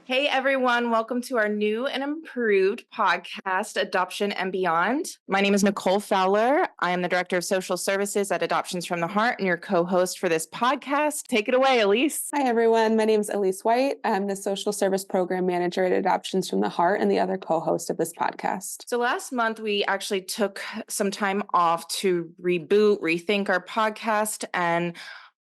Hey everyone, welcome to our new and improved podcast, Adoption and Beyond. My name is Nicole Fowler. I am the Director of Social Services at Adoptions from the Heart and your co-host for this podcast. Take it away, Elise. Hi, everyone. My name is Elise White. I'm the Social Service Program Manager at Adoptions from the Heart and the other co-host of this podcast. So last month, we actually took some time off to rethink our podcast, and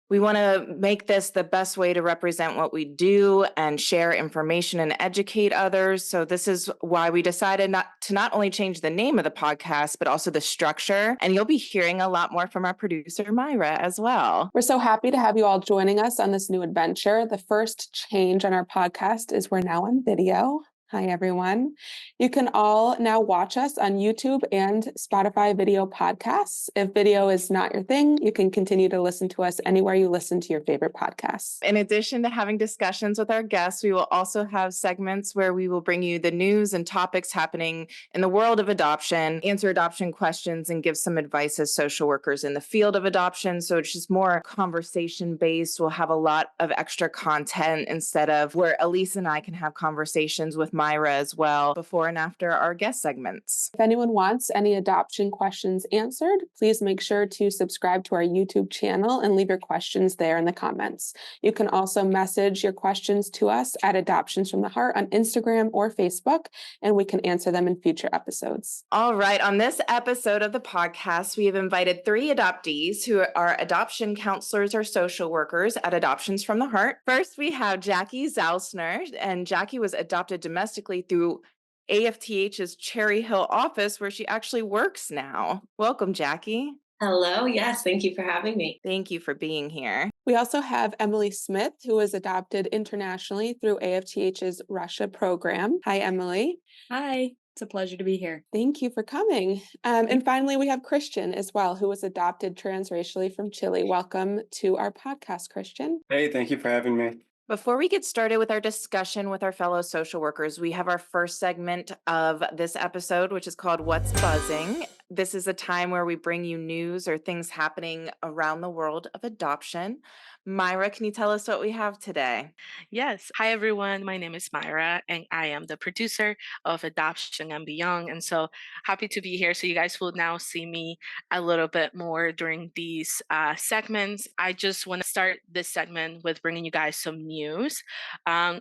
we want to make this the best way to represent what we do and share information and educate others. So this is why we decided not only change the name of the podcast, but also the structure. And you'll be hearing a lot more from our producer, Myra, as well. We're so happy to have you all joining us on this new adventure. The first change on our podcast is we're now on video. Hi, everyone. You can all now watch us on YouTube and Spotify video podcasts. If video is not your thing, you can continue to listen to us anywhere you listen to your favorite podcasts. In addition to having discussions with our guests, we will also have segments where we will bring you the news and topics happening in the world of adoption, answer adoption questions, and give some advice as social workers in the field of adoption. So it's just more conversation based. We'll have a lot of extra content instead of where Elise and I can have conversations with Myra as well before and after our guest segments. If anyone wants any adoption questions answered, please make sure to subscribe to our YouTube channel and leave your questions there in the comments. You can also message your questions to us at Adoptions from the Heart on Instagram or Facebook, and we can answer them in future episodes. All right. On this episode of the podcast, we have invited 3 adoptees who are adoption counselors or social workers at Adoptions from the Heart. First, we have Jackie Zausner, and Jackie was adopted domestically through AFTH's Cherry Hill office, where she actually works now. Welcome, Jackie. Hello. Yes. Thank you for having me. Thank you for being here. We also have Emily Smith, who was adopted internationally through AFTH's Russia program. Hi, Emily. Hi. It's a pleasure to be here. Thank you for coming. And finally, we have Christian as well, who was adopted transracially from Chile. Welcome to our podcast, Christian. Hey, thank you for having me. Before we get started with our discussion with our fellow social workers, we have our first segment of this episode, which is called What's Buzzing. This is a time where we bring you news or things happening around the world of adoption. Myra, can you tell us what we have today? Yes. Hi, everyone. My name is Myra, and I am the producer of Adoption and Beyond. And so happy to be here. So you guys will now see me a little bit more during these segments. I just want to start this segment with bringing you guys some news.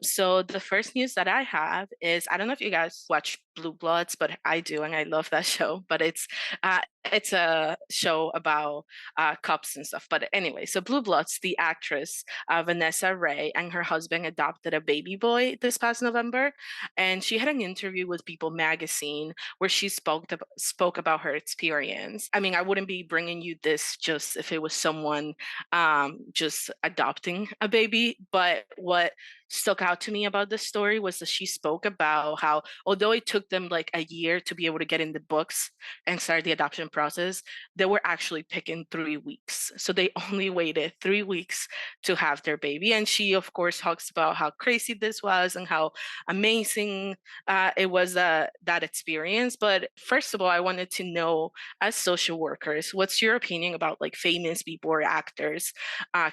So the first news that I have is, I don't know if you guys watch Blue Bloods, but I do, and I love that show. But it's a show about cops and stuff. But anyway, so Blue Bloods, the actress Vanessa Ray and her husband adopted a baby boy this past November, and she had an interview with People magazine where she spoke about her experience. I mean, I wouldn't be bringing you this just if it was someone just adopting a baby, but what stuck out to me about this story was that she spoke about how, although it took them like a year to be able to get in the books and start the adoption process, they were actually picking 3 weeks. So they only waited 3 weeks to have their baby. And she, of course, talks about how crazy this was and how amazing it was that experience. But first of all, I wanted to know, as social workers, what's your opinion about like famous people or actors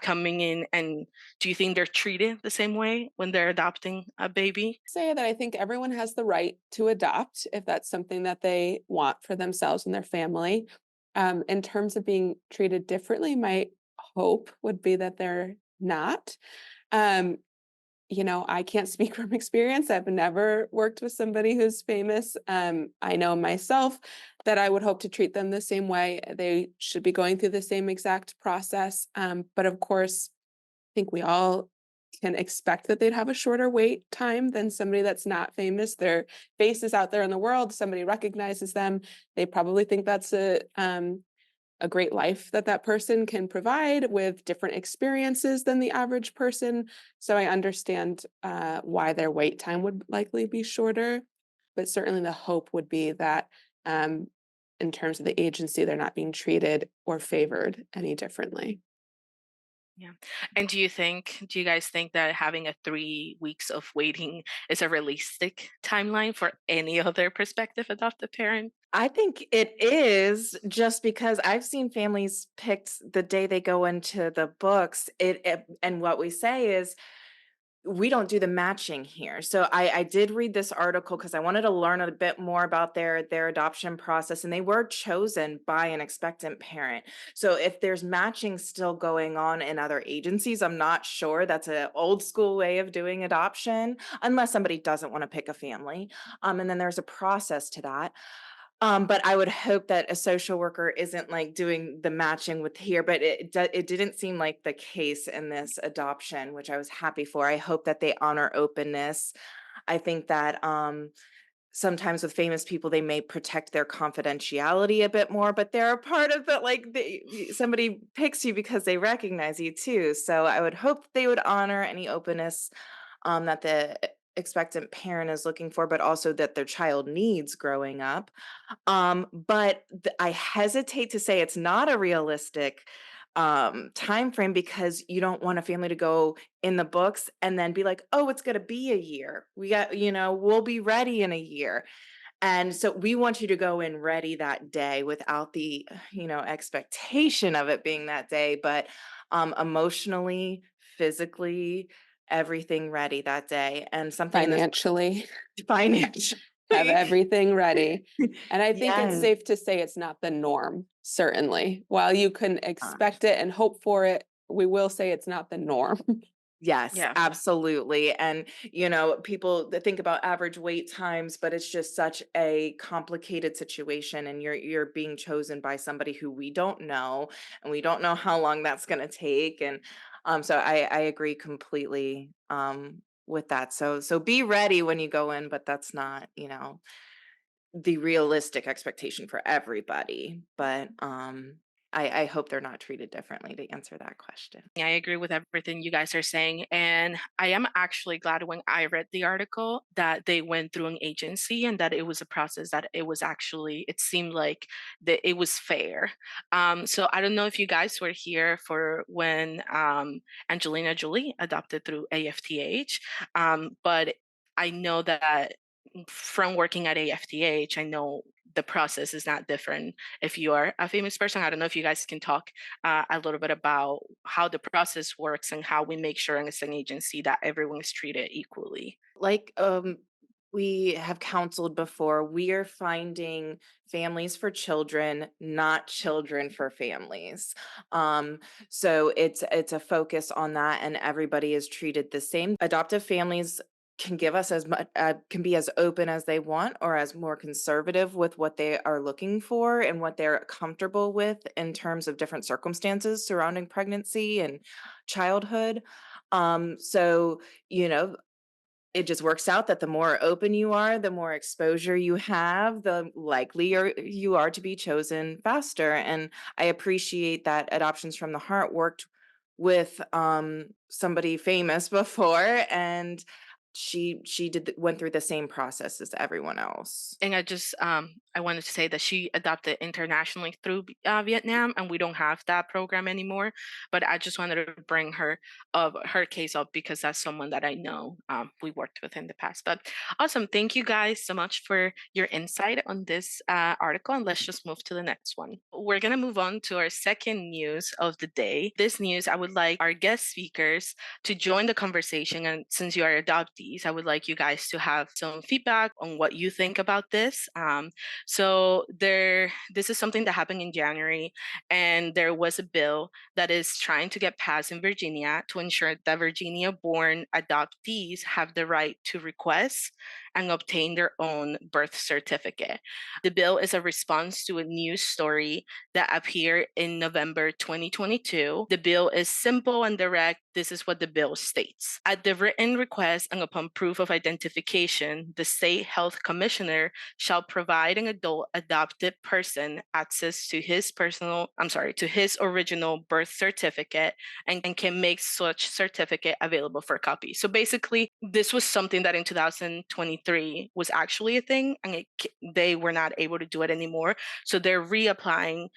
coming in, and do you think they're treated the same way when they're adopting a baby? Say that I think everyone has the right to adopt if that's something that they want for themselves and their family. In terms of being treated differently, my hope would be that they're not. I can't speak from experience. I've never worked with somebody who's famous. I know myself that I would hope to treat them the same way. They should be going through the same exact process. But of course, I think we all can expect that they'd have a shorter wait time than somebody that's not famous. Their face is out there in the world. Somebody recognizes them. They probably think that's a great life that person can provide with different experiences than the average person. So I understand why their wait time would likely be shorter, but certainly the hope would be that in terms of the agency, they're not being treated or favored any differently. Yeah. And do you guys think that having a 3 weeks of waiting is a realistic timeline for any other prospective adoptive parent? I think it is, just because I've seen families picked the day they go into the books. And what we say is, we don't do the matching here. So I did read this article because I wanted to learn a bit more about their adoption process, and they were chosen by an expectant parent. So if there's matching still going on in other agencies, I'm not sure. That's an old school way of doing adoption, unless somebody doesn't want to pick a family. And then there's a process to that. But I would hope that a social worker isn't like doing the matching with here, but it didn't seem like the case in this adoption, which I was happy for. I hope that they honor openness. I think that sometimes with famous people, they may protect their confidentiality a bit more, but they're a part of the somebody picks you because they recognize you too. So I would hope they would honor any openness that the expectant parent is looking for, but also that their child needs growing up. But I hesitate to say it's not a realistic time frame because you don't want a family to go in the books and then be like, oh, it's going to be a year. We got, we'll be ready in a year. And so we want you to go in ready that day without the, expectation of it being that day, but emotionally, physically, everything ready that day. And something in this Financially, financially. have everything ready. And I think it's Yes. safe to say it's not the norm, certainly. While you can expect it and hope for it, we will say it's not the norm. Yes, Yeah. absolutely. And, people that think about average wait times, but it's just such a complicated situation and you're being chosen by somebody who we don't know and we don't know how long that's going to take. And so I agree completely with that. So be ready when you go in, but that's not, the realistic expectation for everybody. But I hope they're not treated differently to answer that question. I agree with everything you guys are saying. And I am actually glad when I read the article that they went through an agency and that it was a process that it was actually, it seemed like that it was fair. So I don't know if you guys were here for when Angelina Jolie adopted through AFTH, but I know that from working at AFTH, I know the process is not different if you are a famous person. I don't know if you guys can talk a little bit about how the process works and how we make sure as an agency that everyone is treated equally. Like we have counseled before, we are finding families for children, not children for families. Um, so it's a focus on that, and everybody is treated the same. Adoptive families can give us as much can be as open as they want or as more conservative with what they are looking for and what they're comfortable with in terms of different circumstances surrounding pregnancy and childhood. So it just works out that the more open you are, the more exposure you have, the likelier you are to be chosen faster. And I appreciate that Adoptions from the Heart worked with somebody famous before, and she went through the same process as everyone else. And I wanted to say that she adopted internationally through Vietnam, and we don't have that program anymore. But I just wanted to bring her case up because that's someone that I know we worked with in the past. But awesome, thank you guys so much for your insight on this article, and let's just move to the next one. We're gonna move on to our second news of the day. This news, I would like our guest speakers to join the conversation. And since you are adoptees, I would like you guys to have some feedback on what you think about this. This is something that happened in January, and there was a bill that is trying to get passed in Virginia to ensure that Virginia-born adoptees have the right to request and obtain their own birth certificate. The bill is a response to a news story that appeared in November 2022. The bill is simple and direct. This is what the bill states. At the written request and upon proof of identification, the state health commissioner shall provide an adult adopted person access to his original birth certificate and can make such certificate available for copy. So basically, this was something that in 2023 was actually a thing, and they were not able to do it anymore. So they're reapplying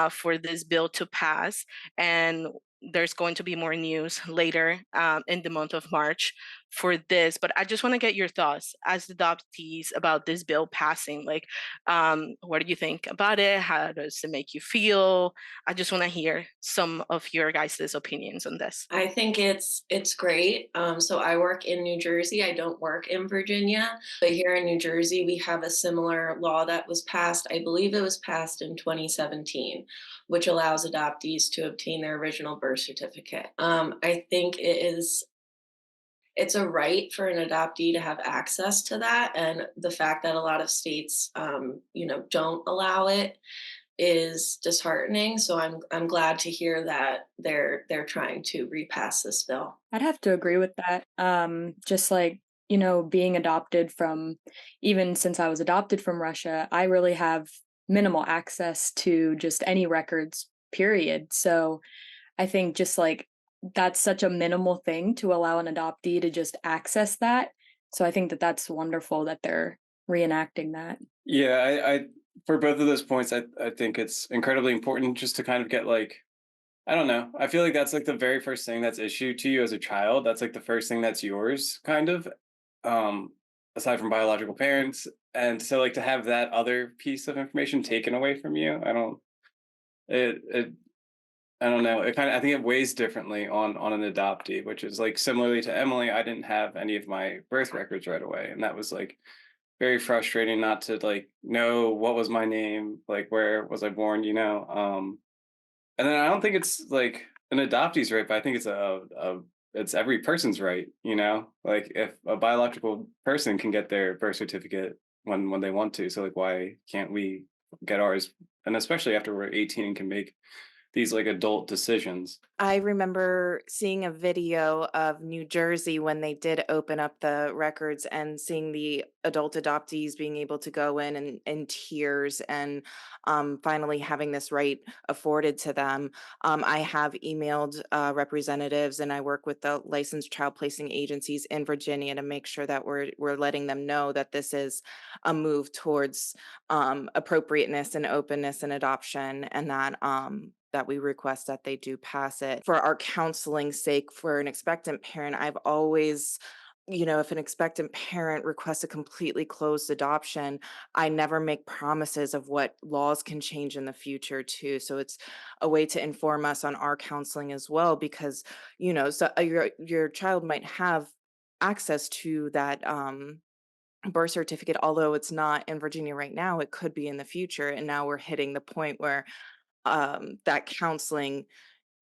for this bill to pass, and there's going to be more news later in the month of March for this, but I just want to get your thoughts as adoptees about this bill passing. Like, what do you think about it? How does it make you feel? I just want to hear some of your guys' opinions on this. I think it's great. So I work in New Jersey. I don't work in Virginia, but here in New Jersey, we have a similar law that was passed. I believe it was passed in 2017, which allows adoptees to obtain their original birth certificate. I think it's a right for an adoptee to have access to that, and the fact that a lot of states, don't allow it is disheartening. So I'm glad to hear that they're trying to repass this bill. I'd have to agree with that. Just like, you know, being adopted from, even since I was adopted from Russia, I really have minimal access to just any records, period. So I think just like that's such a minimal thing to allow an adoptee to just access that. So I think that that's wonderful that they're reenacting that. Yeah, I for both of those points, I think it's incredibly important just to kind of get like, I don't know. I feel like that's like the very first thing that's issued to you as a child. That's like the first thing that's yours, kind of, um, aside from biological parents. And so like to have that other piece of information taken away from you, it I don't know. It kind of I think it weighs differently on an adoptee, which is like similarly to Emily, I didn't have any of my birth records right away. And that was like very frustrating not to like know what was my name, like where was I born, you know. And then I don't think it's like an adoptee's right, but I think it's every person's right, you know? Like if a biological person can get their birth certificate when they want to, so like why can't we get ours? And especially after we're 18 and can make these like adult decisions. I remember seeing a video of New Jersey when they did open up the records and seeing the adult adoptees being able to go in tears and finally having this right afforded to them. I have emailed representatives and I work with the licensed child placing agencies in Virginia to make sure that we're letting them know that this is a move towards appropriateness and openness in adoption, and that we request that they do pass it. For our counseling sake, for an expectant parent, I've always, if an expectant parent requests a completely closed adoption, I never make promises of what laws can change in the future too. So it's a way to inform us on our counseling as well, because your child might have access to that birth certificate, although it's not in Virginia right now, it could be in the future. And now we're hitting the point where that counseling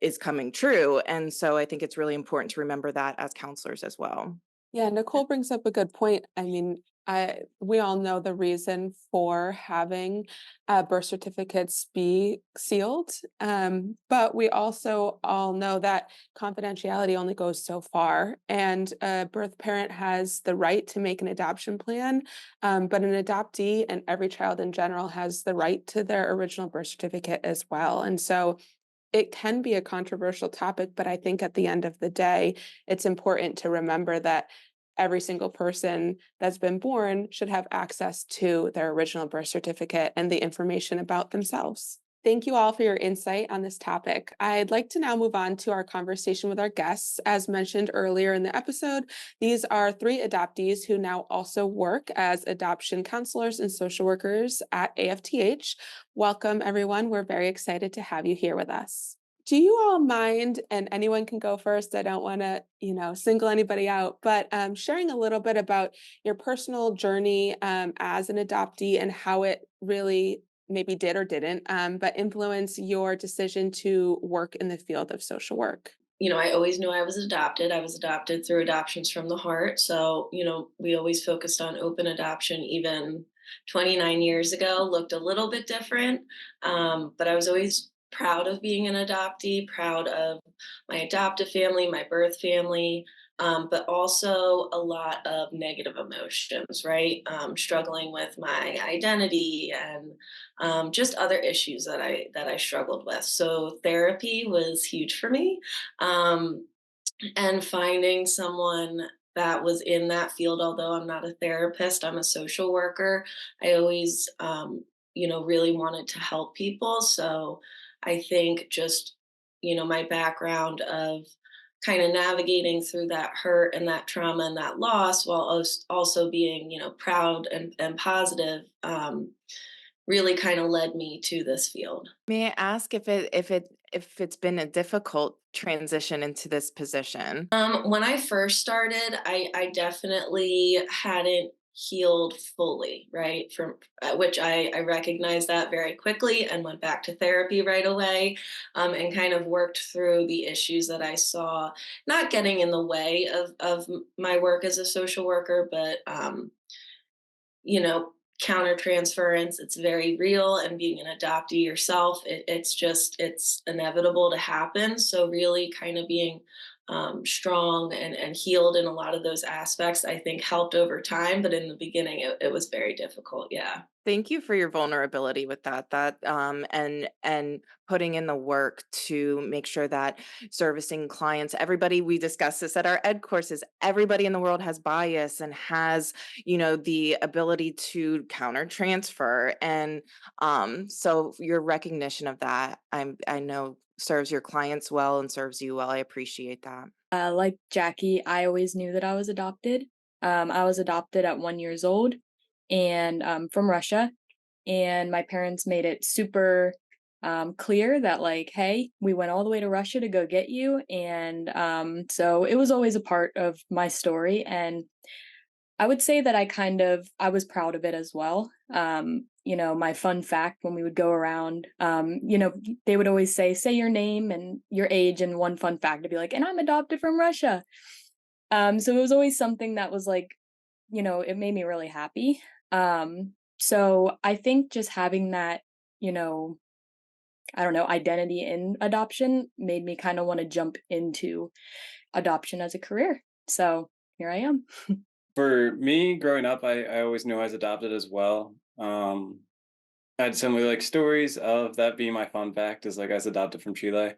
is coming true. And so I think it's really important to remember that as counselors as well. Yeah, Nicole brings up a good point. I mean, we all know the reason for having birth certificates be sealed, but we also all know that confidentiality only goes so far, and a birth parent has the right to make an adoption plan, but an adoptee and every child in general has the right to their original birth certificate as well. And so it can be a controversial topic, but I think at the end of the day, it's important to remember that every single person that's been born should have access to their original birth certificate and the information about themselves. Thank you all for your insight on this topic. I'd like to now move on to our conversation with our guests. As mentioned earlier in the episode, these are three adoptees who now also work as adoption counselors and social workers at AFTH. Welcome, everyone. We're very excited to have you here with us. Do you all mind, and anyone can go first, I don't want to, single anybody out, but sharing a little bit about your personal journey as an adoptee and how it really maybe did or didn't, but influence your decision to work in the field of social work? I always knew I was adopted. I was adopted through Adoptions from the Heart. So, we always focused on open adoption, even 29 years ago, looked a little bit different. But I was always proud of being an adoptee, proud of my adoptive family, my birth family, but also a lot of negative emotions, right? Struggling with my identity and just other issues that I struggled with. So therapy was huge for me, um, and finding someone that was in that field. Although I'm not a therapist, I'm a social worker. I always, really wanted to help people. So I think just my background of kind of navigating through that hurt and that trauma and that loss while also being, proud and positive, really kind of led me to this field. May I ask if it's been a difficult transition into this position? When I first started, I definitely hadn't healed fully, right? From which I recognized that very quickly and went back to therapy right away, and kind of worked through the issues that I saw, not getting in the way of my work as a social worker, but you know, countertransference, it's very real. And being an adoptee yourself, it's inevitable to happen. So really kind of being strong and healed in a lot of those aspects, I think helped over time. But in the beginning, it was very difficult. Yeah. Thank you for your vulnerability with and putting in the work to make sure that servicing clients, everybody, we discuss this at our ed courses, everybody in the world has bias and has, the ability to counter transfer. And so your recognition of that, I know serves your clients well and serves you well. I appreciate that. Like Jackie, I always knew that I was adopted. I was adopted at 1 years old and from Russia. And my parents made it super clear that, like, hey, we went all the way to Russia to go get you. And so it was always a part of my story. And I would say that I was proud of it as well. My fun fact when we would go around, they would always say your name and your age and one fun fact to be like, and I'm adopted from Russia. So it was always something that was like, it made me really happy. So I think just having that, you know, I don't know, identity in adoption made me kind of want to jump into adoption as a career. So here I am. For me, growing up, I always knew I was adopted as well. I had similar like stories of that being my fun fact is like I was adopted from Chile.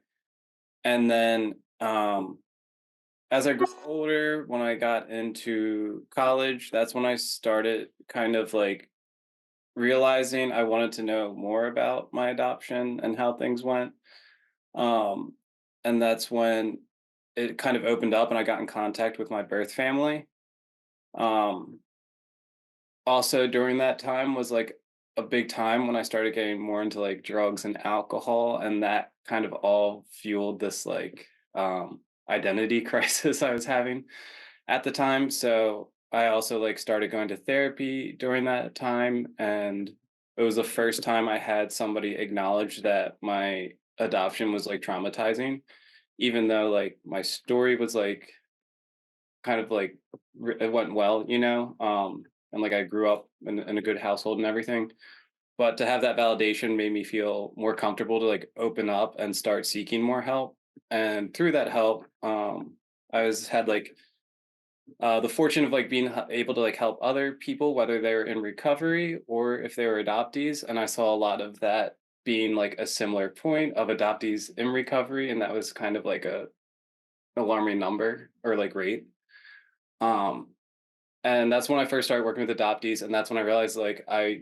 And then as I grew older, when I got into college, that's when I started kind of like realizing I wanted to know more about my adoption and how things went. Um, and that's when it kind of opened up and I got in contact with my birth family. Um, Also during that time was like a big time when I started getting more into like drugs and alcohol, and that kind of all fueled this like identity crisis I was having at the time. So I also like started going to therapy during that time, and it was the first time I had somebody acknowledge that my adoption was like traumatizing, even though like my story was like kind of like it went well, and like I grew up in a good household and everything. But to have that validation made me feel more comfortable to like open up and start seeking more help. And through that help, I was had like the fortune of like being able to like help other people, whether they're in recovery or if they were adoptees. And I saw a lot of that being like a similar point of adoptees in recovery, and that was kind of like a alarming number or like rate. Um, and that's when I first started working with adoptees, and that's when I realized like I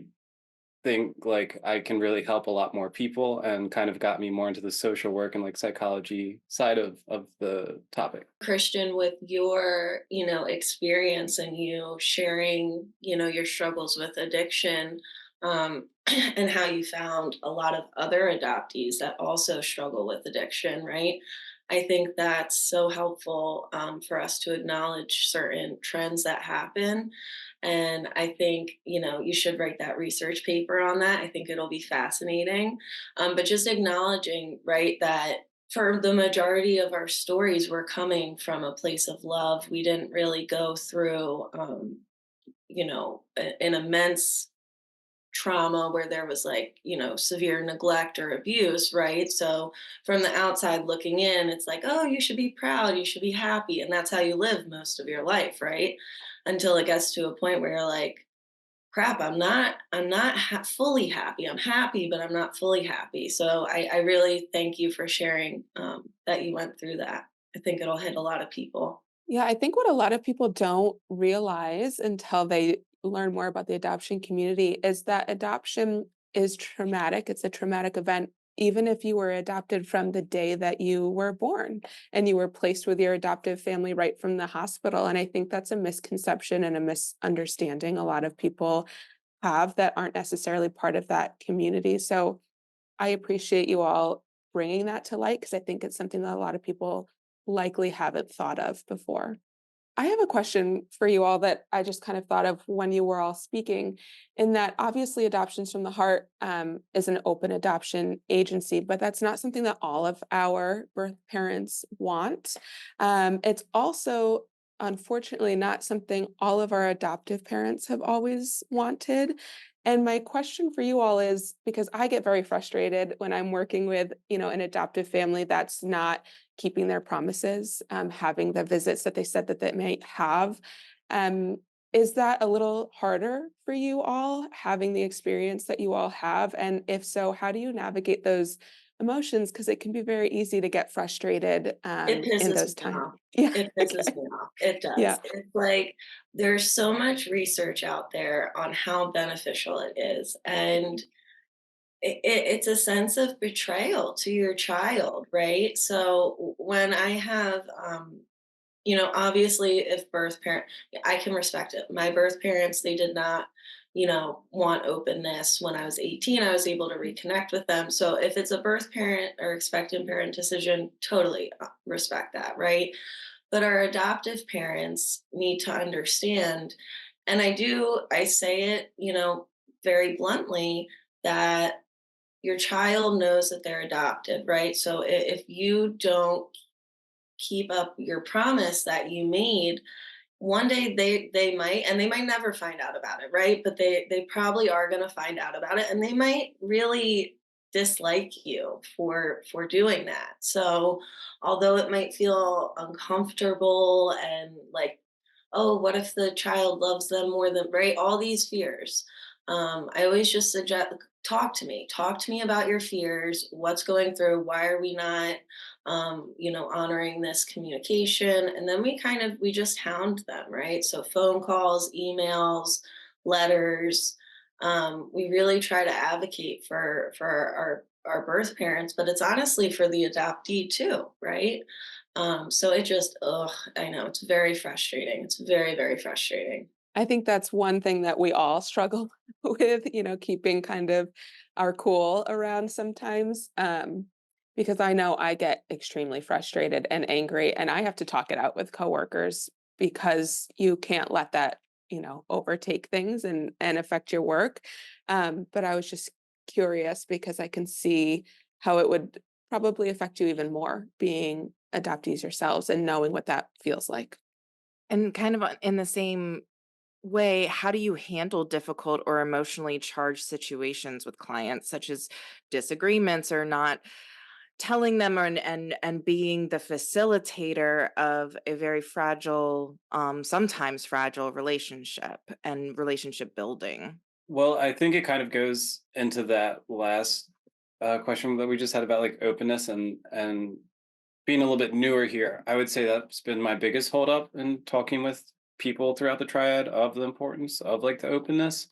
think like I can really help a lot more people, and kind of got me more into the social work and like psychology side of the topic. Christian, with your, experience and you sharing, your struggles with addiction, and how you found a lot of other adoptees that also struggle with addiction, right? I think that's so helpful, for us to acknowledge certain trends that happen. And I think, you should write that research paper on that. I think it'll be fascinating. But just acknowledging, right, that for the majority of our stories, we're coming from a place of love. We didn't really go through, an immense trauma where there was like, severe neglect or abuse, right? So from the outside looking in, it's like, oh, you should be proud, you should be happy. And that's how you live most of your life, right? Until it gets to a point where you're like, crap, I'm not fully happy. I'm happy, but I'm not fully happy. So I really thank you for sharing, that you went through that. I think it'll hit a lot of people. Yeah, I think what a lot of people don't realize until they learn more about the adoption community is that adoption is traumatic. It's a traumatic event even if you were adopted from the day that you were born and you were placed with your adoptive family right from the hospital. And I think that's a misconception and a misunderstanding a lot of people have that aren't necessarily part of that community. So I appreciate you all bringing that to light because I think it's something that a lot of people likely haven't thought of before. I have a question for you all that I just kind of thought of when you were all speaking, in that obviously Adoptions from the Heart is an open adoption agency, but that's not something that all of our birth parents want. It's also, unfortunately, not something all of our adoptive parents have always wanted. And my question for you all is because I get very frustrated when I'm working with, an adoptive family that's not keeping their promises, having the visits that they said that they might have. Um, is that a little harder for you all, having the experience that you all have? And if so, how do you navigate those emotions? Because it can be very easy to get frustrated It in pisses those me times. off. Yeah. It pisses Okay. me off. It Yeah. does. It's like there's so much research out there on how beneficial it is. And it's a sense of betrayal to your child, right? So when I have, obviously, if birth parent, I can respect it. My birth parents, they did not, want openness. When I was 18, I was able to reconnect with them. So if it's a birth parent or expectant parent decision, totally respect that, right? But our adoptive parents need to understand, and I say it, very bluntly, that your child knows that they're adopted, right? So if you don't keep up your promise that you made, one day they might, and they might never find out about it, right? But they probably are going to find out about it, and they might really dislike you for doing that. So although it might feel uncomfortable and like, oh, what if the child loves them more than, right? All these fears. I always just suggest, talk to me about your fears, what's going through, why are we not, honoring this communication? And then we just hound them, right? So phone calls, emails, letters. We really try to advocate for our birth parents, but it's honestly for the adoptee too, right? So it just, oh, I know it's very frustrating. It's very, very frustrating. I think that's one thing that we all struggle with, keeping kind of our cool around sometimes. Because I know I get extremely frustrated and angry, and I have to talk it out with coworkers because you can't let that, overtake things and affect your work. But I was just curious because I can see how it would probably affect you even more being adoptees yourselves and knowing what that feels like. And kind of in the same way, how do you handle difficult or emotionally charged situations with clients, such as disagreements or not telling them, or, and being the facilitator of a very fragile, sometimes fragile relationship and relationship building? Well, I think it kind of goes into that last question that we just had about like openness and being a little bit newer here. I would say that's been my biggest holdup in talking with people throughout the triad of the importance of like the openness.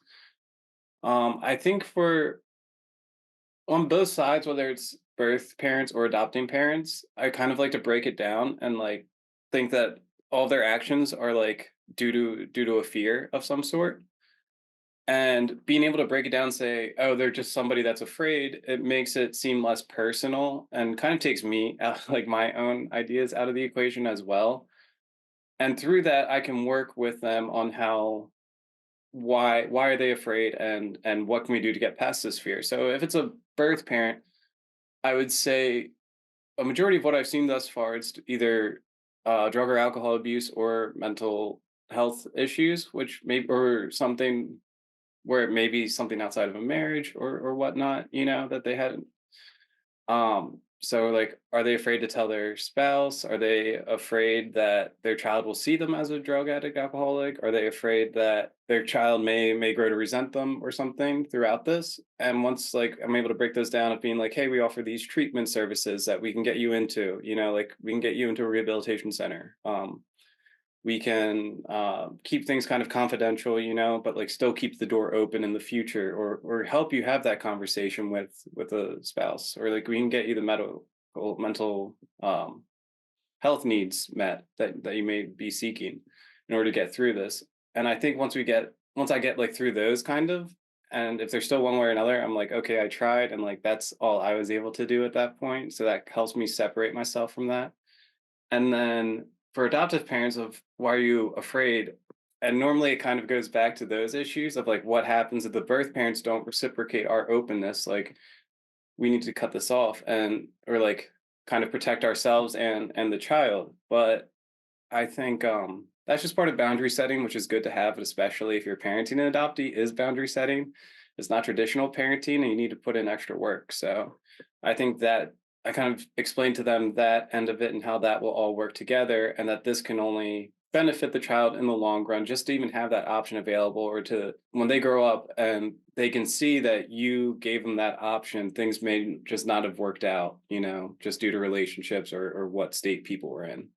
I think for on both sides, whether it's birth parents or adopting parents, I kind of like to break it down and like think that all their actions are like due to a fear of some sort. And being able to break it down and say, oh, they're just somebody that's afraid, it makes it seem less personal and kind of takes me out, like my own ideas out of the equation as well. And through that, I can work with them on how why are they afraid and what can we do to get past this fear. So if it's a birth parent, I would say a majority of what I've seen thus far, it's either drug or alcohol abuse or mental health issues, which maybe or something where it may be something outside of a marriage or whatnot, that they had. So like, are they afraid to tell their spouse? Are they afraid that their child will see them as a drug addict, alcoholic? Are they afraid that their child may grow to resent them or something throughout this? And once like I'm able to break those down of being like, hey, we offer these treatment services that we can get you into, like we can get you into a rehabilitation center. we can keep things kind of confidential, but like still keep the door open in the future, or help you have that conversation with a spouse, or like we can get you the mental health needs met that you may be seeking in order to get through this. And I think once I get like through those kind of, and if there's still one way or another, I'm like, okay, I tried, and like that's all I was able to do at that point. So that helps me separate myself from that. And then for adoptive parents of why are you afraid? And normally it kind of goes back to those issues of like what happens if the birth parents don't reciprocate our openness. Like we need to cut this off, and or like kind of protect ourselves and the child. But I think that's just part of boundary setting, which is good to have, especially if you're parenting an adoptee, is boundary setting. It's not traditional parenting, and you need to put in extra work. So I think that I kind of explained to them that end of it and how that will all work together, and that this can only benefit the child in the long run, just to even have that option available, or to when they grow up and they can see that you gave them that option, things may just not have worked out, just due to relationships or what state people were in.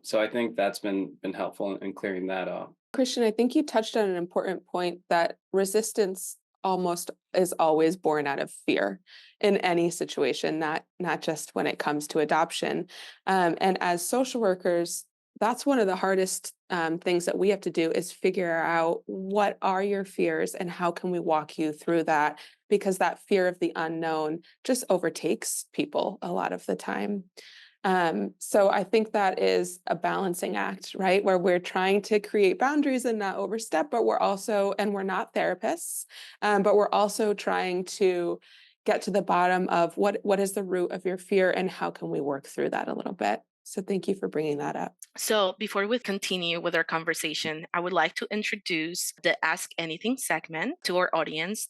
So I think that's been helpful in clearing that up. Christian, I think you touched on an important point that resistance almost is always born out of fear in any situation, not just when it comes to adoption. And as social workers, that's one of the hardest things that we have to do is figure out what are your fears and how can we walk you through that, because that fear of the unknown just overtakes people a lot of the time. So I think that is a balancing act, right? Where we're trying to create boundaries and not overstep, but we're not therapists, but we're also trying to get to the bottom of what is the root of your fear and how can we work through that a little bit. So thank you for bringing that up. So, before we continue with our conversation, I would like to introduce the Ask Anything segment to our audience.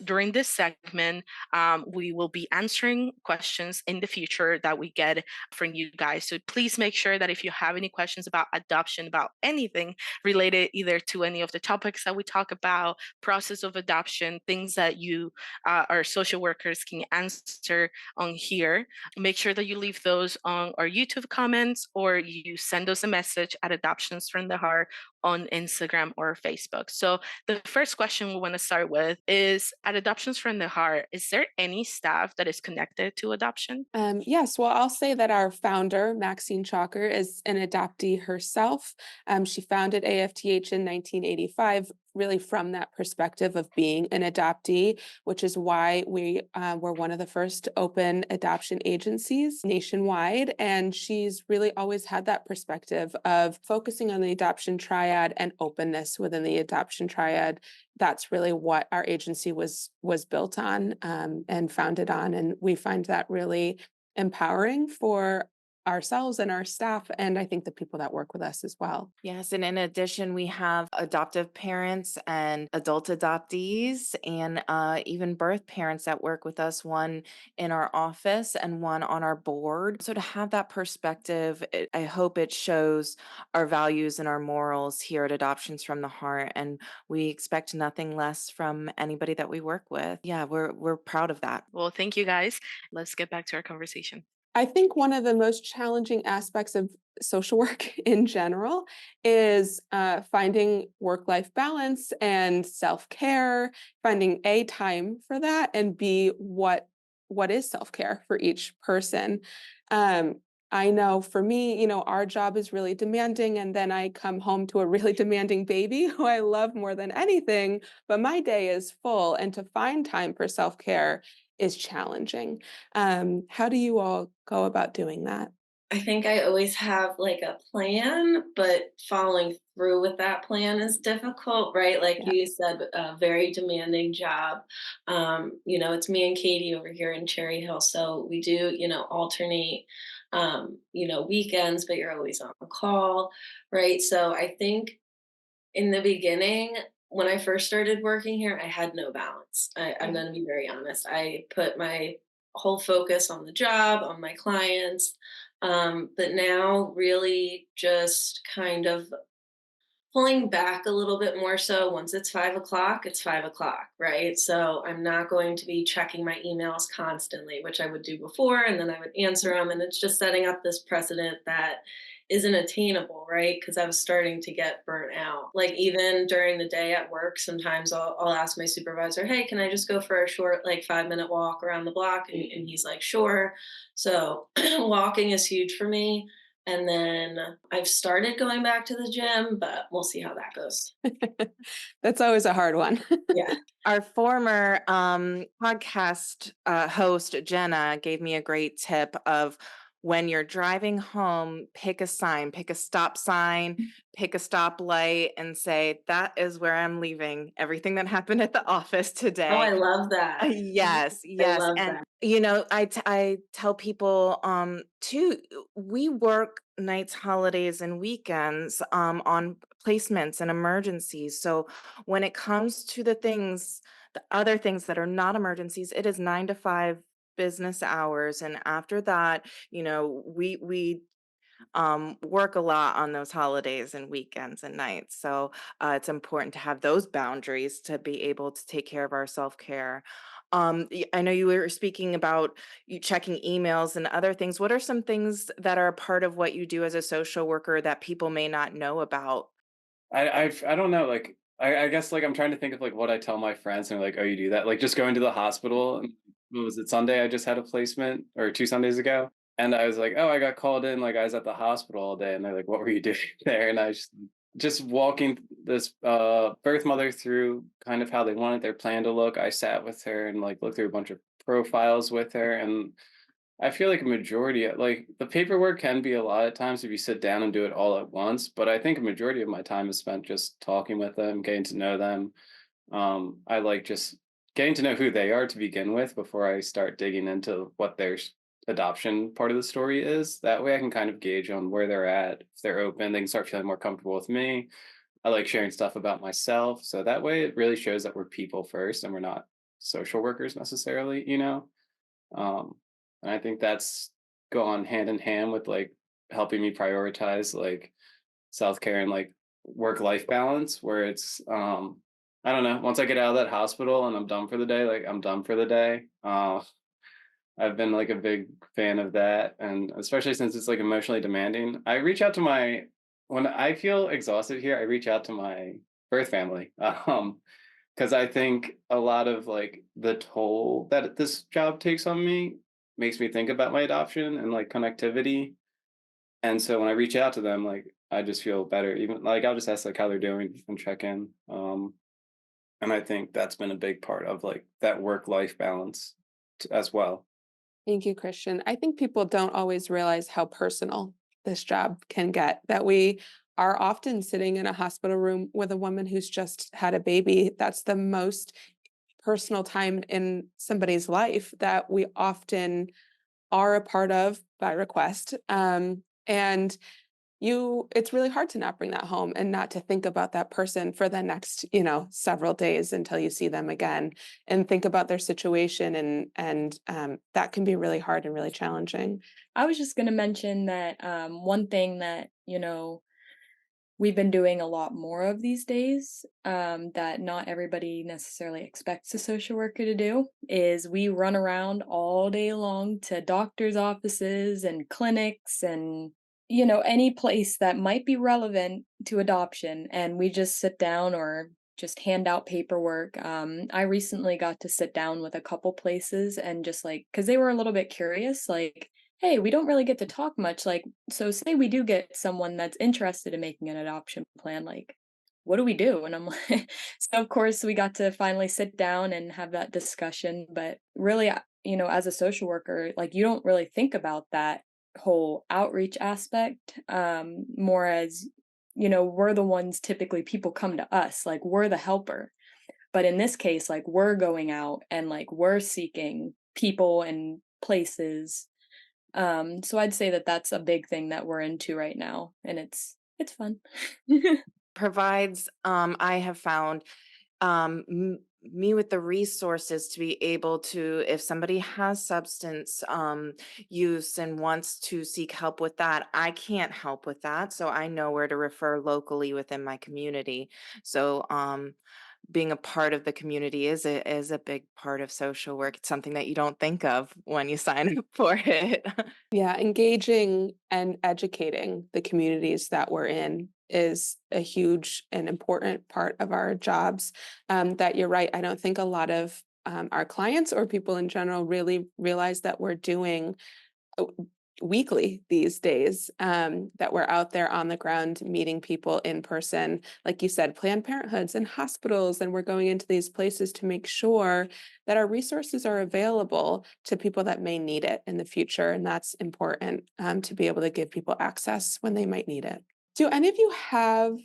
During this segment, we will be answering questions in the future that we get from you guys. So please make sure that if you have any questions about adoption, about anything related either to any of the topics that we talk about, process of adoption, things that you, our social workers, can answer on here, make sure that you leave those on our YouTube comments, or you send us a message at Adoptions from the Heart on Instagram or Facebook. So the first question we want to start with is, at Adoptions from the Heart, is there any staff that is connected to adoption? Yes, well, I'll say that our founder, Maxine Chalker, is an adoptee herself. She founded AFTH in 1985, really from that perspective of being an adoptee, which is why we were one of the first open adoption agencies nationwide. And she's really always had that perspective of focusing on the adoption triad and openness within the adoption triad. That's really what our agency was built on and founded on. And we find that really empowering for ourselves and our staff, and I think the people that work with us as well. Yes, and in addition, we have adoptive parents and adult adoptees, and even birth parents that work with us, one in our office and one on our board. So to have that perspective, I hope it shows our values and our morals here at Adoptions from the Heart, and we expect nothing less from anybody that we work with. Yeah, we're proud of that. Well, thank you guys. Let's get back to our conversation. I think one of the most challenging aspects of social work in general is finding work-life balance and self-care, finding A, time for that, and B, what is self-care for each person. Um, I know for me, our job is really demanding, and then I come home to a really demanding baby who I love more than anything, but my day is full, and to find time for self-care is challenging. How do you all go about doing that? I think I always have like a plan, but following through with that plan is difficult, right? Like Yeah. you said, a very demanding job. It's me and Katie over here in Cherry Hill. So we do, alternate, weekends, but you're always on call, right? So I think in the beginning, when I first started working here, I had no balance. I'm Yeah. going to be very honest. I put my whole focus on the job, on my clients, but now really just kind of pulling back a little bit more. So once it's 5 o'clock, it's 5 o'clock, right? So I'm not going to be checking my emails constantly, which I would do before, and then I would answer them. And it's just setting up this precedent that isn't attainable, right? Because I was starting to get burnt out. Like even during the day at work, sometimes I'll ask my supervisor, hey, can I just go for a short, like 5 minute walk around the block? And he's like, sure. So walking is huge for me. And then I've started going back to the gym, but we'll see how that goes. That's always a hard one. Yeah. Our former podcast host, Jenna, gave me a great tip of when you're driving home, pick a sign, pick a stop sign, pick a stoplight, and say, that is where I'm leaving. Everything that happened at the office Oh, I today. love that. Yes, I yes. love And that. I tell people too, we work nights, holidays, and weekends on placements and emergencies. So when it comes to the other things that are not emergencies, it is 9 to 5 business hours. And after that, we work a lot on those holidays and weekends and nights. So it's important to have those boundaries to be able to take care of our self-care. I know you were speaking about you checking emails and other things. What are some things that are a part of what you do as a social worker that people may not know about? I don't know, like I guess like I'm trying to think of like what I tell my friends and they're like, oh, you do that? Like just going to the hospital. What was it, Sunday? I just had a placement or 2 Sundays ago. And I was like, oh, I got called in, like I was at the hospital all day. And they're like, what were you doing there? And I just walking this birth mother through kind of how they wanted their plan to look. I sat with her and like looked through a bunch of profiles with her. And I feel like a majority of like the paperwork can be a lot of times if you sit down and do it all at once, but I think a majority of my time is spent just talking with them, getting to know them. I like just getting to know who they are to begin with before I start digging into what their adoption part of the story is. That way I can kind of gauge on where they're at. If they're open, they can start feeling more comfortable with me. I like sharing stuff about myself. So that way it really shows that we're people first and we're not social workers necessarily, you know? Um, and I think that's gone hand in hand with like helping me prioritize like self-care and like work-life balance where it's I don't know, once I get out of that hospital and I'm done for the day, like I'm done for the day. I've been like a big fan of that, and especially since it's like emotionally demanding. I reach out to my when I feel exhausted here, I reach out to my birth family. Because I think a lot of like the toll that this job takes on me makes me think about my adoption and like connectivity. And so when I reach out to them, like I just feel better. Even like I'll just ask like how they're doing and check in. And I think that's been a big part of like that work-life balance as well. Thank you, Christian. I think people don't always realize how personal this job can get, that we are often sitting in a hospital room with a woman who's just had a baby. That's the most personal time in somebody's life that we often are a part of by request. And it's really hard to not bring that home and not to think about that person for the next, several days until you see them again and think about their situation. And that can be really hard and really challenging. I was just going to mention that one thing that, we've been doing a lot more of these days, that not everybody necessarily expects a social worker to do, is we run around all day long to doctors' offices and clinics and, any place that might be relevant to adoption. And we just sit down or just hand out paperwork. I recently got to sit down with a couple places and just like, because they were a little bit curious, like, hey, we don't really get to talk much. Like, so say we do get someone that's interested in making an adoption plan, like, what do we do? And I'm like, so of course we got to finally sit down and have that discussion. But really, as a social worker, like, you don't really think about that whole outreach aspect, more as, we're the ones typically people come to us, like, we're the helper. But in this case, like, we're going out and like we're seeking people and places, so I'd say that that's a big thing that we're into right now, and it's fun. Provides, I have found, me with the resources to be able to, if somebody has substance use and wants to seek help with that, I can't help with that. So I know where to refer locally within my community. So being a part of the community is a big part of social work. It's something that you don't think of when you sign up for it. Yeah, engaging and educating the communities that we're in is a huge and important part of our jobs. That you're right. I don't think a lot of our clients or people in general really realize that we're doing uh, weekly these days, that we're out there on the ground meeting people in person, like you said, Planned Parenthoods and hospitals, and we're going into these places to make sure that our resources are available to people that may need it in the future, and that's important, to be able to give people access when they might need it. Do any of you have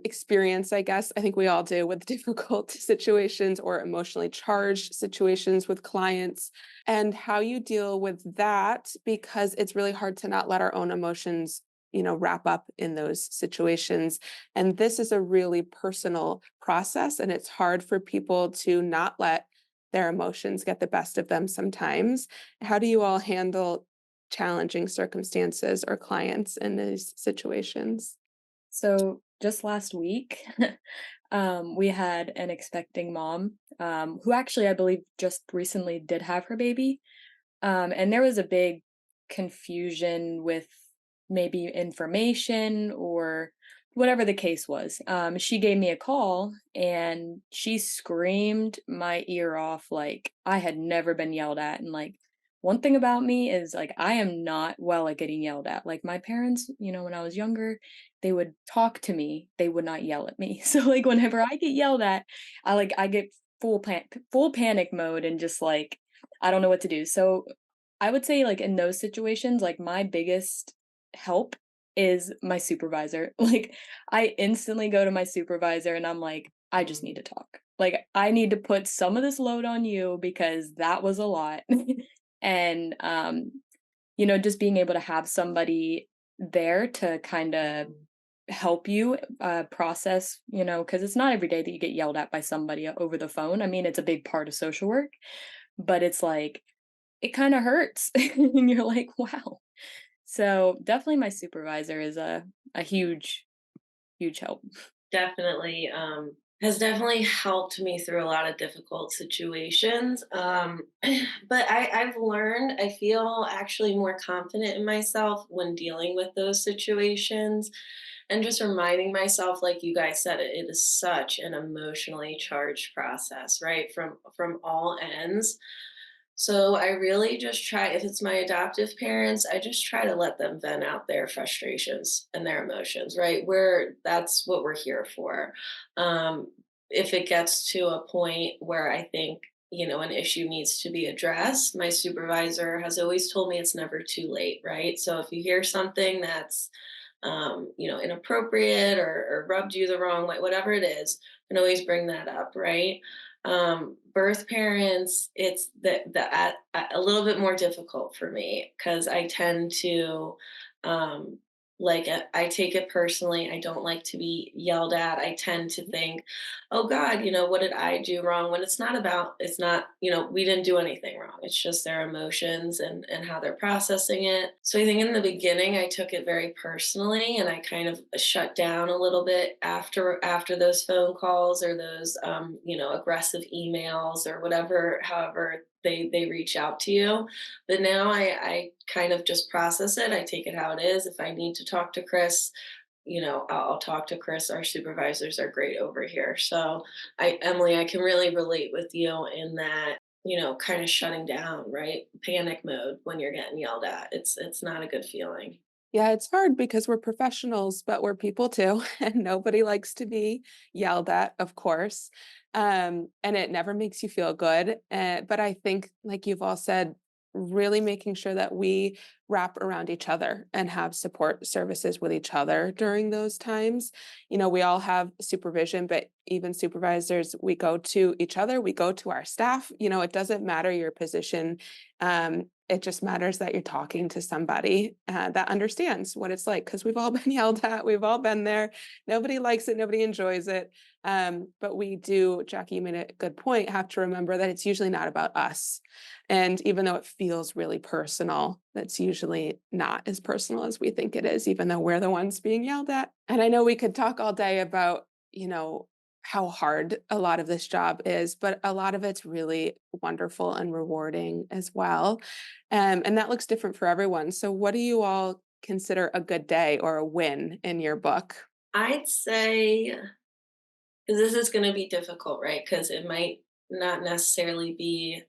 experience, I guess, I think we all do, with difficult situations or emotionally charged situations with clients, and how you deal with that, because it's really hard to not let our own emotions, wrap up in those situations. And this is a really personal process, and it's hard for people to not let their emotions get the best of them sometimes. How do you all handle challenging circumstances or clients in these situations? So just last week, we had an expecting mom, who actually I believe just recently did have her baby. And there was a big confusion with maybe information or whatever the case was. She gave me a call and she screamed my ear off like I had never been yelled at. And like, one thing about me is like, I am not well at getting yelled at. Like, my parents, when I was younger, they would talk to me, they would not yell at me. So, like, whenever I get yelled at, I get full panic mode and just like, I don't know what to do. So, I would say, like, in those situations, like, my biggest help is my supervisor. Like, I instantly go to my supervisor and I'm like, "I just need to talk. Like, I need to put some of this load on you because that was a lot." And, just being able to have somebody there to kinda help you, process, because it's not every day that you get yelled at by somebody over the phone. I mean, it's a big part of social work, but it's like it kinda hurts, and you're like, "Wow." So, definitely my supervisor is a huge, huge help. Definitely, has definitely helped me through a lot of difficult situations. But I've learned, I feel actually more confident in myself when dealing with those situations and just reminding myself, like you guys said, it is such an emotionally charged process, right? From all ends. So I really just try, if it's my adoptive parents, I just try to let them vent out their frustrations and their emotions, right? That's what we're here for. Um, if it gets to a point where I think, an issue needs to be addressed, my supervisor has always told me it's never too late, right? So if you hear something that's, inappropriate or rubbed you the wrong way, whatever it is, you can always bring that up, right? Birth parents, it's a little bit more difficult for me because I tend to, um, I take it personally. I don't like to be yelled at. I tend to think, oh God, what did I do wrong? When it's not, we didn't do anything wrong. It's just their emotions and how they're processing it. So I think in the beginning I took it very personally and I kind of shut down a little bit after those phone calls or those aggressive emails or whatever, however they reach out to you. But now I kind of just process it. I take it how it is. If I need to talk to Chris, I'll talk to Chris. Our supervisors are great over here. So Emily, I can really relate with you in that, kind of shutting down, right? Panic mode when you're getting yelled at. It's not a good feeling. Yeah, it's hard because we're professionals, but we're people too, and nobody likes to be yelled at, of course. And it never makes you feel good. But I think, like you've all said, really making sure that we wrap around each other and have support services with each other during those times. We all have supervision, but even supervisors, we go to each other, we go to our staff. It doesn't matter your position it just matters that you're talking to somebody that understands what it's like, because we've all been yelled at, we've all been there. Nobody likes it, nobody enjoys it. But we do, Jackie, you made a good point, have to remember that it's usually not about us. And even though it feels really personal, that's usually not as personal as we think it is, even though we're the ones being yelled at. And I know we could talk all day about, how hard a lot of this job is, but a lot of it's really wonderful and rewarding as well. And that looks different for everyone. So what do you all consider a good day or a win in your book? I'd say this is going to be difficult, right? Because it might not necessarily be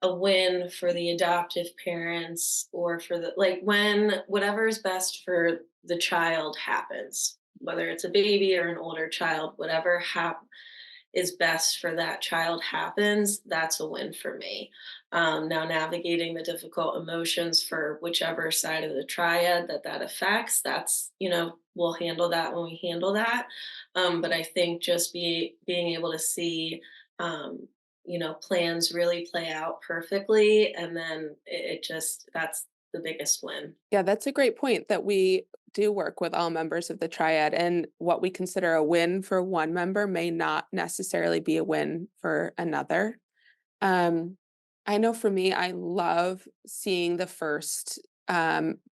a win for the adoptive parents or for the like when whatever is best for the child happens, whether it's a baby or an older child, whatever is best for that child happens, that's a win for me. Now, navigating the difficult emotions for whichever side of the triad that affects, we'll handle that when we handle that. But I think just being able to see, plans really play out perfectly, and then that's the biggest win. Yeah, that's a great point that we do work with all members of the triad, and what we consider a win for one member may not necessarily be a win for another. Um, I know for me, I love seeing the first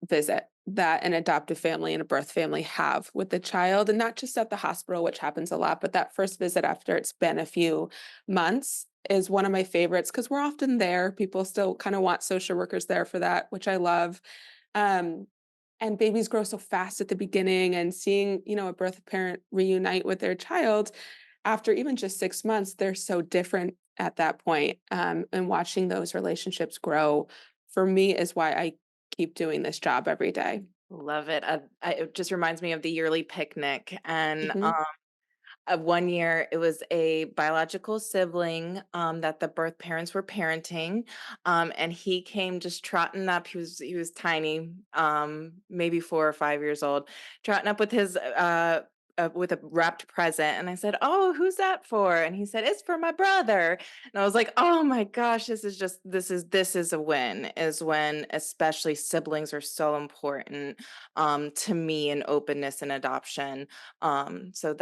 visit that an adoptive family and a birth family have with the child, and not just at the hospital, which happens a lot, but that first visit after it's been a few months is one of my favorites because we're often there. People still kind of want social workers there for that, which I love. Um, and babies grow so fast at the beginning, and seeing, a birth parent reunite with their child after even just 6 months, they're so different at that point. And watching those relationships grow for me is why I keep doing this job every day. Love it. It just reminds me of the yearly picnic. And Mhm. of one year, it was a biological sibling that the birth parents were parenting, and he came just trotting up. He was tiny, maybe 4 or 5 years old, trotting up with his with a wrapped present. And I said, "Oh, who's that for?" And he said, "It's for my brother." And I was like, "Oh my gosh, this is a win." Is when especially siblings are so important to me in openness and adoption. So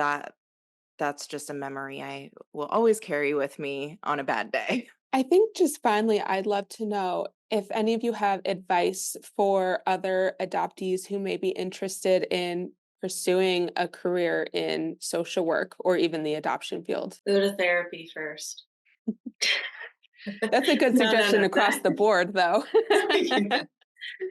that's just a memory I will always carry with me on a bad day. I think just finally, I'd love to know if any of you have advice for other adoptees who may be interested in pursuing a career in social work or even the adoption field. Go to therapy first. That's a good No, no, suggestion no. across the board, though. Yeah.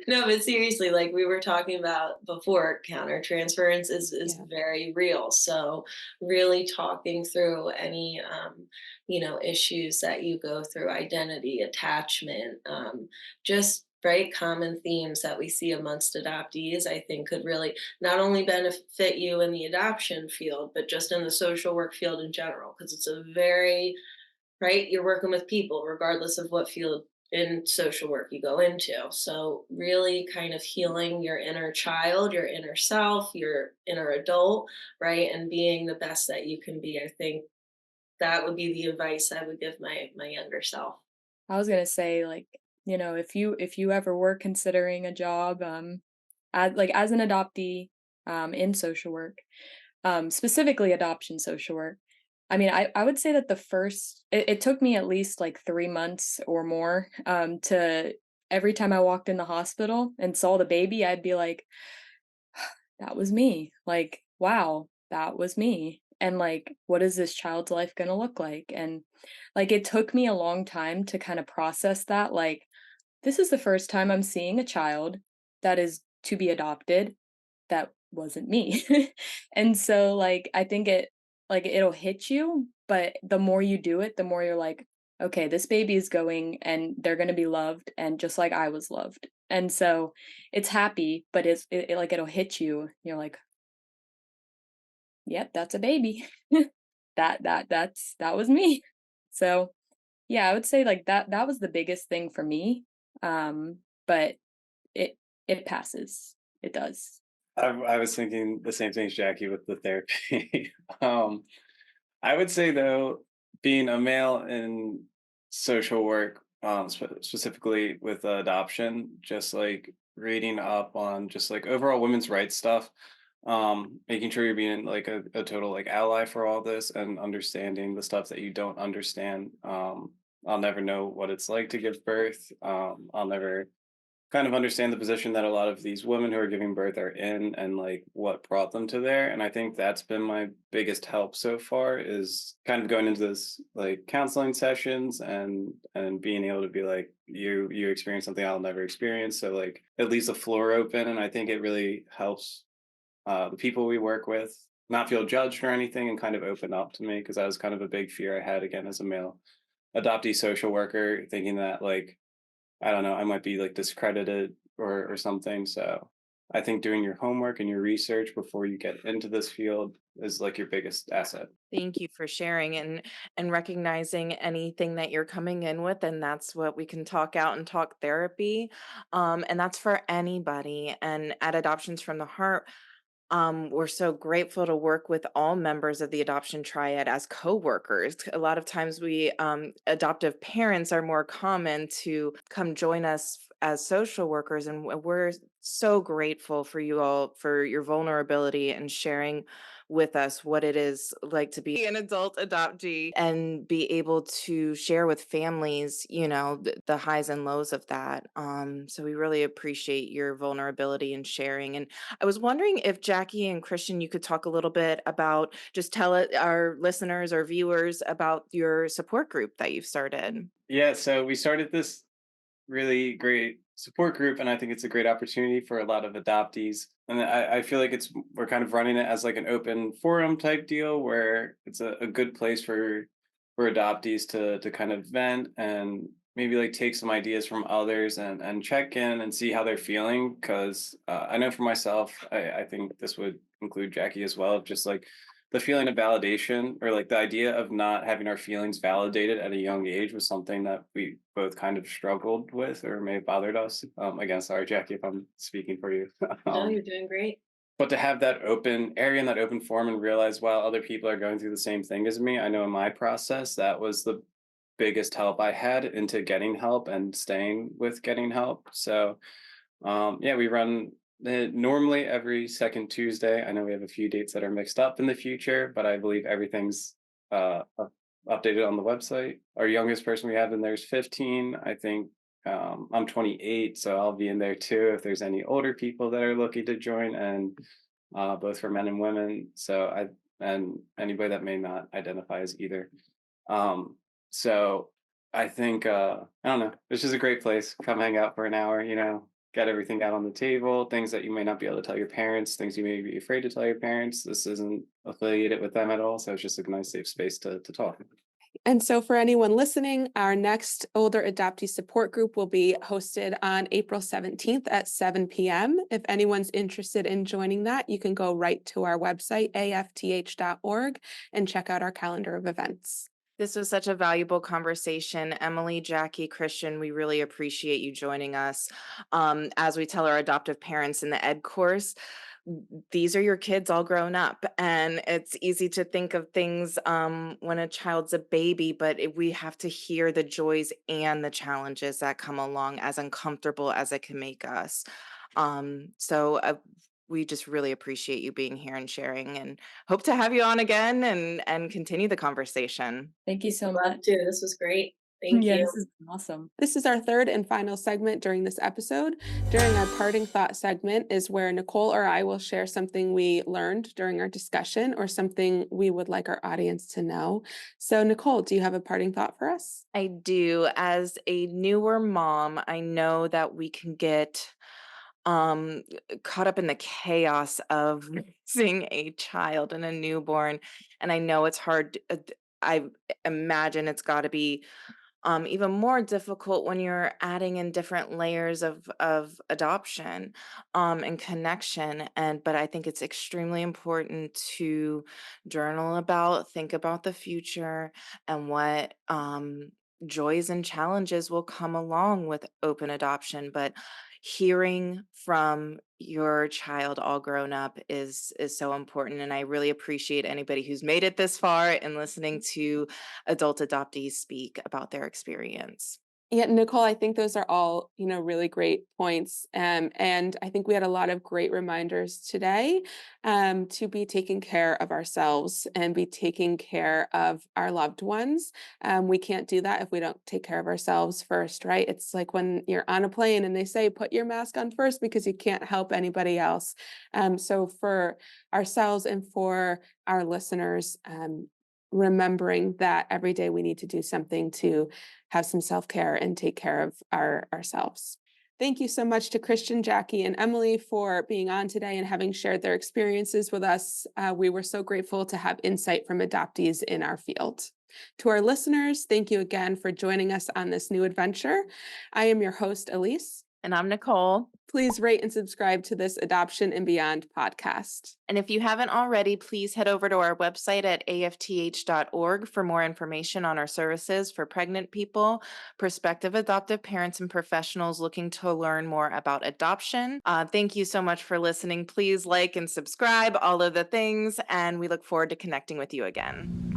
No, but seriously, like we were talking about before, countertransference is Yeah. very real. So really talking through any issues that you go through, identity, attachment, just right common themes that we see amongst adoptees, I think could really not only benefit you in the adoption field, but just in the social work field in general, because it's a very right? You're working with people, regardless of what field in social work you go into. So, really kind of healing your inner child, your inner self, your inner adult, right? And being the best that you can be. I think that would be the advice I would give my younger self. I was gonna say, like, if you ever were considering a job, as an adoptee, in social work, specifically adoption social work. I mean, I would say that it took me at least like 3 months or more, to every time I walked in the hospital and saw the baby, I'd be like, that was me. Like, wow, that was me. And like, what is this child's life going to look like? And like, it took me a long time to kind of process that. Like, this is the first time I'm seeing a child that is to be adopted that wasn't me. And so, like, I think it'll hit you, but the more you do it, the more you're like, okay, this baby is going and they're going to be loved and just like I was loved. And so it's happy, but like it'll hit you. You're like, yep, that's a baby. That was me. So yeah, I would say like that was the biggest thing for me. But it it passes. It does. I was thinking the same things, Jackie, with the therapy. I would say though, being a male in social work, specifically with adoption, just like reading up on just like overall women's rights stuff, making sure you're being like a total like ally for all this and understanding the stuff that you don't understand. I'll never know what it's like to give birth. I'll never kind of understand the position that a lot of these women who are giving birth are in and like what brought them to there. And I think that's been my biggest help so far is kind of going into this like counseling sessions and being able to be like you experience something I'll never experience, so like it leaves the floor open. And I think it really helps the people we work with not feel judged or anything and kind of open up to me, because that was kind of a big fear I had again as a male adoptee social worker, thinking that like I don't know, I might be like discredited or something. So I think doing your homework and your research before you get into this field is like your biggest asset. Thank you for sharing and recognizing anything that you're coming in with, and that's what we can talk out and talk therapy. And that's for anybody. And at Adoptions from the Heart, we're so grateful to work with all members of the adoption triad as co-workers. A lot of times we adoptive parents are more common to come join us as social workers, and we're so grateful for you all for your vulnerability and sharing with us what it is like to be an adult adoptee and be able to share with families, the highs and lows of that. So we really appreciate your vulnerability and sharing. And I was wondering if Jackie and Christian, you could talk a little bit about, just tell our listeners or viewers about your support group that you've started. Yeah, so we started this really great support group, and I think it's a great opportunity for a lot of adoptees. And I feel like we're kind of running it as like an open forum type deal where it's a good place for adoptees to kind of vent and maybe like take some ideas from others and check in and see how they're feeling. Because I know for myself, I think this would include Jackie as well, just like the feeling of validation or like the idea of not having our feelings validated at a young age was something that we both kind of struggled with or may have bothered us. Again, sorry, Jackie, if I'm speaking for you. No, um, you're doing great. but to have that open area and that open forum and realize, while other people are going through the same thing as me, I know in my process, that was the biggest help I had into getting help and staying with getting help. So yeah, we run normally every second Tuesday. I know we have a few dates that are mixed up in the future, but I believe everything's updated on the website. Our youngest person we have in there is 15. I think I'm 28, so I'll be in there too if there's any older people that are looking to join, and both for men and women. And anybody that may not identify as either. Um, so I think I don't know. It's just a great place. Come hang out for an hour. Get everything out on the table. Things that you may not be able to tell your parents. Things you may be afraid to tell your parents. This isn't affiliated with them at all. So it's just a nice safe space to talk. And so for anyone listening, our next older adoptee support group will be hosted on April 17th at 7 p.m. If anyone's interested in joining that, you can go right to our website, afth.org, and check out our calendar of events. This was such a valuable conversation. Emily, Jackie, Christian, we really appreciate you joining us. As we tell our adoptive parents in the ed course, these are your kids all grown up, and it's easy to think of things when a child's a baby, but we have to hear the joys and the challenges that come along, as uncomfortable as it can make us. So we just really appreciate you being here and sharing, and hope to have you on again and continue the conversation. Thank you so Love much. to. This was great. Thank Yeah, you. this is awesome. This is our third and final segment during this episode. During our parting thought segment is where Nicole or I will share something we learned during our discussion or something we would like our audience to know. So Nicole, do you have a parting thought for us? I do. As a newer mom, I know that we can get um caught up in the chaos of raising a child and a newborn, and I know it's hard. I imagine it's got to be even more difficult when you're adding in different layers of adoption and connection. And but I think it's extremely important to journal about, think about the future, and what joys and challenges will come along with open adoption. But hearing from your child all grown up is so important, and I really appreciate anybody who's made it this far and listening to adult adoptees speak about their experience. Yeah, Nicole, I think those are all, really great points. And I think we had a lot of great reminders today to be taking care of ourselves and be taking care of our loved ones. We can't do that if we don't take care of ourselves first, right? It's like when you're on a plane and they say, put your mask on first because you can't help anybody else. So for ourselves and for our listeners, remembering that every day we need to do something to have some self-care and take care of ourselves. Thank you so much to Christian, Jackie, and Emily for being on today and having shared their experiences with us. We were so grateful to have insight from adoptees in our field. To our listeners, thank you again for joining us on this new adventure. I am your host, Elise. And I'm Nicole. Please rate and subscribe to this Adoption and Beyond podcast. And if you haven't already, please head over to our website at afth.org for more information on our services for pregnant people, prospective adoptive parents, and professionals looking to learn more about adoption. Thank you so much for listening. Please like and subscribe, all of the things, and we look forward to connecting with you again.